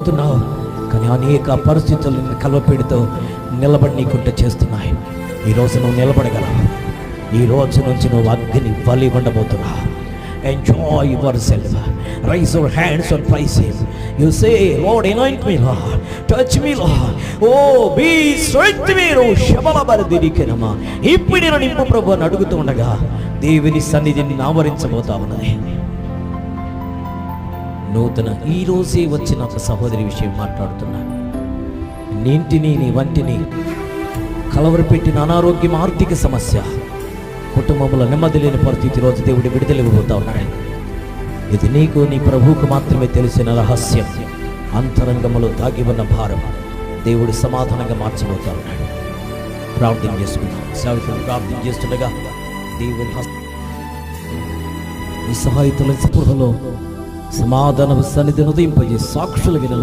తున్నావు, కానీ అనేక పరిస్థితులు కలవపెడుతూ నిలబడినీకుంటే చేస్తున్నాయి. ఈరోజు నువ్వు నిలబడగలవు. ఈ రోజు నుంచి నువ్వు అగ్ని బలి ఉండబోతున్నావు. Enjoy yourself. Raise your hands and praise Him. You say, Lord, anoint me, Lord. Touch me, Lord. Oh, be strength me, Lord. శబలబరదిరికెనమా. ఇప్పుడు నేను నింపు ప్రభు అని అడుగుతూ ఉండగా దేవుని సన్నిధిని ఆవరించబోతా ఉన్నది. నూతన ఈ రోజే వచ్చిన ఒక సహోదరి విషయం మాట్లాడుతున్నాను. నీంటిని నీ వంటిని కలవరపెట్టిన అనారోగ్యం, ఆర్థిక సమస్య, కుటుంబంలో నెమ్మది లేని పరిస్థితి రోజు దేవుడు విడుదలైపోతా ఉన్నాడు. ఇది నీకు నీ ప్రభువుకు మాత్రమే తెలిసిన రహస్యం. అంతరంగములో దాగి ఉన్న భారం దేవుడు సమాధానంగా మార్చబోతా ఉన్నాడు. ప్రార్థన చేసుకుందాం. సేవకులు ప్రార్థన చేస్తుండగా దేవుని నిస్సహాయతల స్పృహలో సమాధాన సన్నిధిని ఉదయింపజేసి సాక్షులుగా